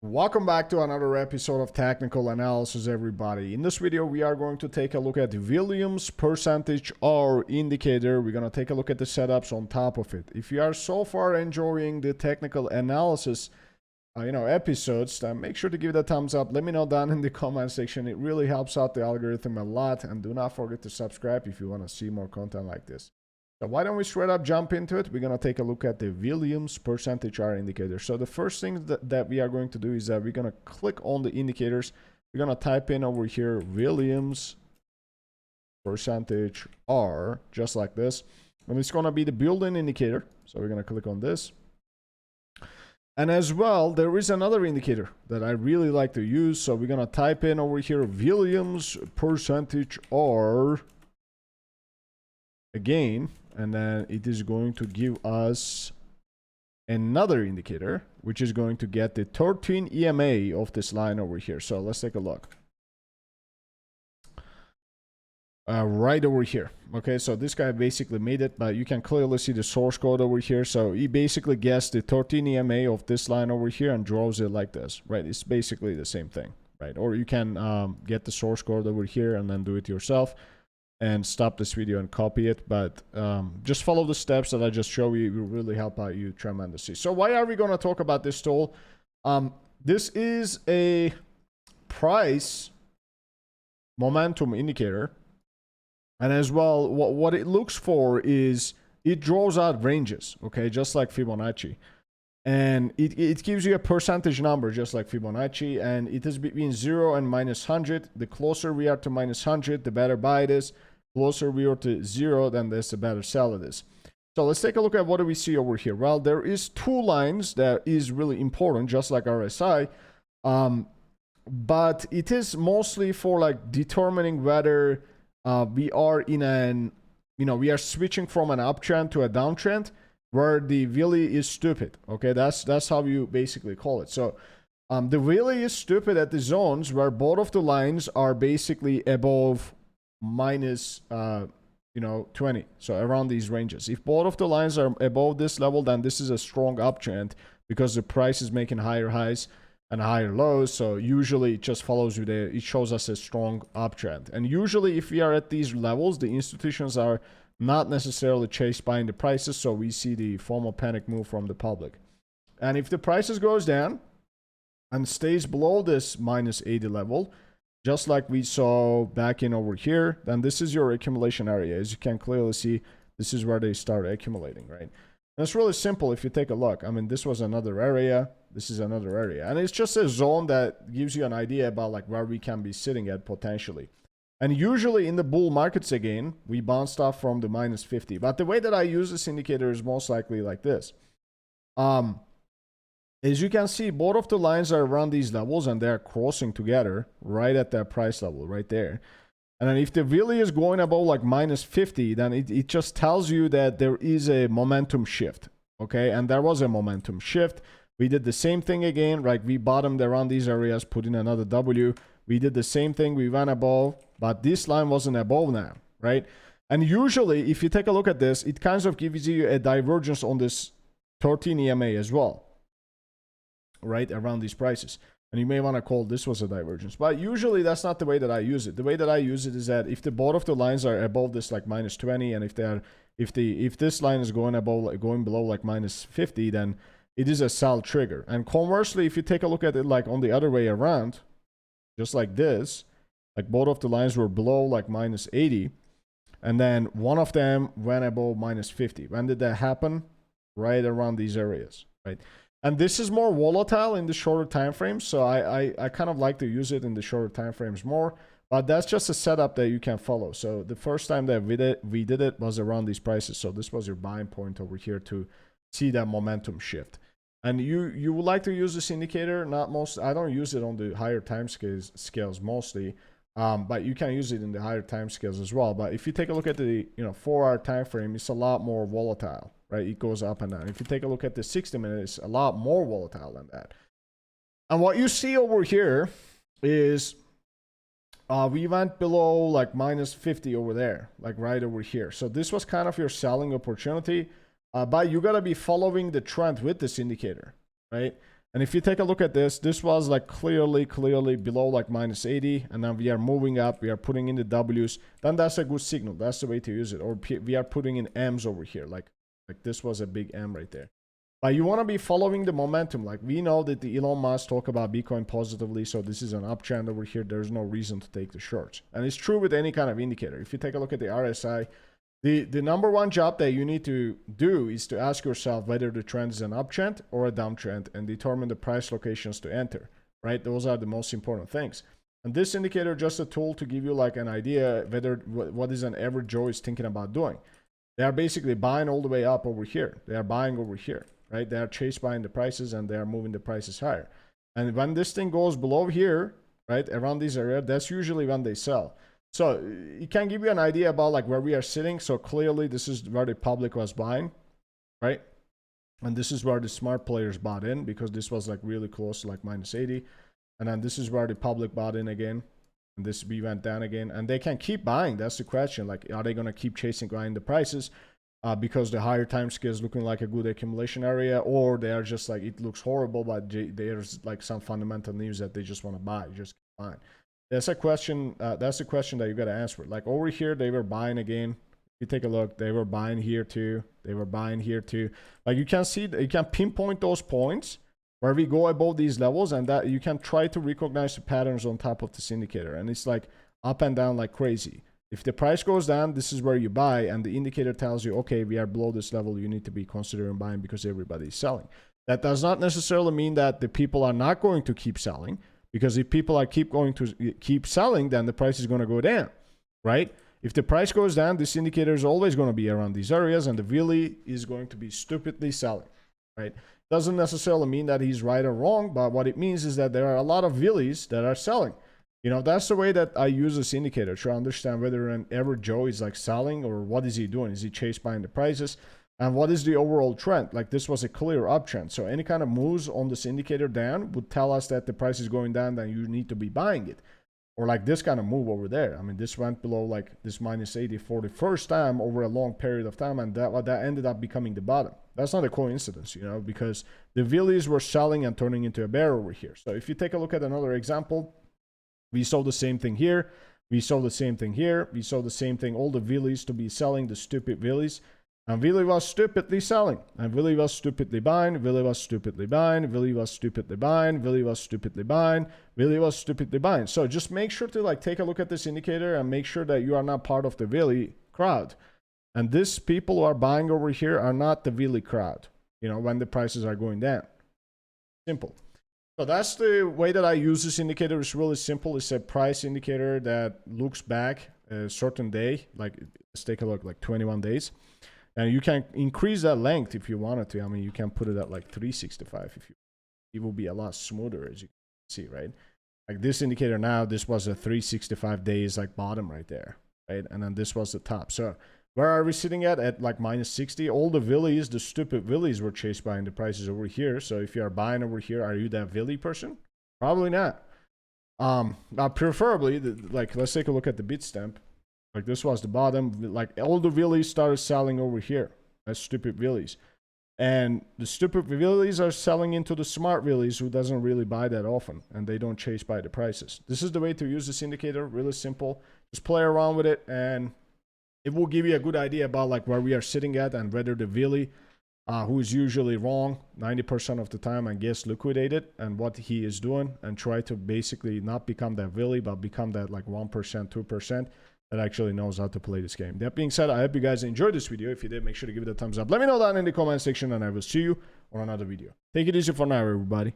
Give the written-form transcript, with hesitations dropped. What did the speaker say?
Welcome back to another episode of Technical Analysis, everybody. In this video, we are going to take a look at the Wiliams percentage R indicator. We're going to take a look at the setups on top of it. If you are so far enjoying the technical analysis, episodes, then make sure to give it a thumbs up. Let me know down in the comment section. It really helps out the algorithm a lot. And do not forget to subscribe if you want to see more content like this. So why don't we straight up jump into it? We're going to take a look at the Wiliams percentage R indicator. So the first thing that we are going to do is that we're going to click on the indicators. We're going to type in over here Wiliams percentage R, just like this. And it's going to be the built-in indicator. So we're going to click on this. And as well, there is another indicator that I really like to use. So we're going to type in over here Wiliams percentage R again. And then it is going to give us another indicator, which is going to get the 13 EMA of this line over here. So let's take a look. Right over here. Okay, so this guy basically made it, but you can clearly see the source code over here. So he basically guessed the 13 EMA of this line over here and draws it like this, right? It's basically the same thing, right? Or you can get the source code over here and then do it yourself and stop this video and copy it. But just follow the steps that I just showed you. It will really help out you tremendously. So why are we going to talk about this tool? This is a price momentum indicator. And as well, what it looks for is it draws out ranges, okay, just like Fibonacci. And it gives you a percentage number, just like Fibonacci. And it is between 0 and minus 100. The closer we are to minus 100, the better buy it is. Closer we are to 0, then the better sell it is. So let's take a look at what do we see over here. Well, there is two lines that is really important, just like RSI. But it is mostly for like determining whether we are in an, we are switching from an uptrend to a downtrend where the Willy is stupid. Okay, that's how you basically call it. So the Willy is stupid at the zones where both of the lines are basically above minus 20, so around these ranges. If both of the lines are above this level, then this is a strong uptrend because the price is making higher highs and higher lows. So usually it just follows you there. It shows us a strong uptrend. And usually if we are at these levels, the institutions are not necessarily chased buying the prices, so we see the formal panic move from the public. And if the prices goes down and stays below this minus 80 level, just like we saw back in over here, then this is your accumulation area. As you can clearly see, this is where they start accumulating, right? And it's really simple if you take a look. I mean, this was another area. This is another area. And it's just a zone that gives you an idea about like where we can be sitting at potentially. And usually in the bull markets again, we bounced off from the minus 50. But the way that I use this indicator is most likely like this. As you can see, both of the lines are around these levels and they're crossing together right at that price level right there. And then if the Willy is going above like minus 50, then it just tells you that there is a momentum shift. Okay, and there was a momentum shift. We did the same thing again, right? We bottomed around these areas, put in another W. We did the same thing. We went above, but this line wasn't above now, right? And usually, if you take a look at this, it kind of gives you a divergence on this 13 EMA as well, right? Around these prices. And you may want to call this was a divergence. But usually, that's not the way that I use it. The way that I use it is that if the both of the lines are above this like minus 20, and if this line is going below like minus 50, then it is a sell trigger. And conversely, if you take a look at it like on the other way around, just like this, like both of the lines were below like minus 80, and then one of them went above minus 50. When did that happen? Right around these areas, right? And this is more volatile in the shorter time frames, so I kind of like to use it in the shorter time frames more. But that's just a setup that you can follow. So the first time that we did it was around these prices. So this was your buying point over here to see that momentum shift. And you would like to use this indicator, not most. I don't use it on the higher time scales mostly, but you can use it in the higher time scales as well. But if you take a look at the 4-hour time frame, it's a lot more volatile, right? It goes up and down. If you take a look at the 60 minutes, it's a lot more volatile than that. And what you see over here is we went below like minus 50 over there, like right over here. So this was kind of your selling opportunity. But you got to be following the trend with this indicator, right? And if you take a look at this, this was like clearly below like minus 80. And then we are moving up. We are putting in the W's. Then that's a good signal. That's the way to use it. Or we are putting in M's over here. Like this was a big M right there. But you want to be following the momentum. Like we know that the Elon Musk talk about Bitcoin positively. So this is an uptrend over here. There's no reason to take the shorts. And it's true with any kind of indicator. If you take a look at the RSI, the number one job that you need to do is to ask yourself whether the trend is an uptrend or a downtrend and determine the price locations to enter, right? Those are the most important things. And this indicator is just a tool to give you like an idea whether what is an average Joe is thinking about doing. They are basically buying all the way up over here. They are buying over here, right? They are chase buying the prices and they are moving the prices higher. And when this thing goes below here, right, around this area, that's usually when they sell. So it can give you an idea about like where we are sitting. So clearly this is where the public was buying, right? And this is where the smart players bought in because this was like really close to like minus 80. And then this is where the public bought in again. And this B went down again. And they can keep buying. That's the question. Like, are they going to keep buying the prices because the higher time scale is looking like a good accumulation area? Or they are just like, it looks horrible, but there's like some fundamental news that they just want to buy. Just keep buying. That's a question. That's the question that you got to answer. Like over here, they were buying again. If you take a look, they were buying here too. They were buying here too. Like you can see, you can pinpoint those points where we go above these levels, and that you can try to recognize the patterns on top of this indicator. And it's like up and down like crazy. If the price goes down, this is where you buy, and the indicator tells you, okay, we are below this level. You need to be considering buying because everybody's selling. That does not necessarily mean that the people are not going to keep selling. Because if people are keep selling, then the price is going to go down, right? If the price goes down, this indicator is always going to be around these areas, and the Willy is going to be stupidly selling, right? Doesn't necessarily mean that he's right or wrong, but what it means is that there are a lot of Willys that are selling. You know, that's the way that I use this indicator to understand whether an average Joe is like selling or what is he doing. Is he chase buying the prices? And what is the overall trend? Like this was a clear uptrend. So any kind of moves on this indicator down would tell us that the price is going down, then you need to be buying it. Or like this kind of move over there. I mean, this went below like this minus 80 for the first time over a long period of time. And that ended up becoming the bottom. That's not a coincidence, you know, because the Willys were selling and turning into a bear over here. So if you take a look at another example, we saw the same thing here. We saw the same thing here. We saw the same thing. All the Willys to be selling, the stupid Willys. And Willy was stupidly selling. And Willy was stupidly buying. Willy was stupidly buying. Willy was stupidly buying. Willy was stupidly buying. Willy was stupidly buying. So just make sure to like take a look at this indicator and make sure that you are not part of the Willy crowd. And these people who are buying over here are not the Willy crowd, you know, when the prices are going down. Simple. So that's the way that I use this indicator. It's really simple. It's a price indicator that looks back a certain day. Like let's take a look, like 21 days. And you can increase that length if you wanted to. I mean, you can put it at like 365 if you. It will be a lot smoother, as you can see, right? Like this indicator now, this was a 365 days like bottom right there, right? And then this was the top. So where are we sitting at like minus 60? All the Willys, the stupid Willys were chased buying the prices over here. So if you are buying over here, are you that Willy person? Probably not. Preferably, like let's take a look at the Bitstamp. Like this was the bottom. Like all the Willys started selling over here. That's stupid Willys. And the stupid Willys are selling into the smart Willys who doesn't really buy that often. And they don't chase by the prices. This is the way to use this indicator. Really simple. Just play around with it. And it will give you a good idea about like where we are sitting at. And whether the Willy, who is usually wrong 90% of the time and gets liquidated. And what he is doing. And try to basically not become that Willy. But become that like 1%, 2%. That actually knows how to play this game. That being said, I hope you guys enjoyed this video. If you did, make sure to give it a thumbs up. Let me know down in the comment section, and I will see you on another video. Take it easy for now, everybody.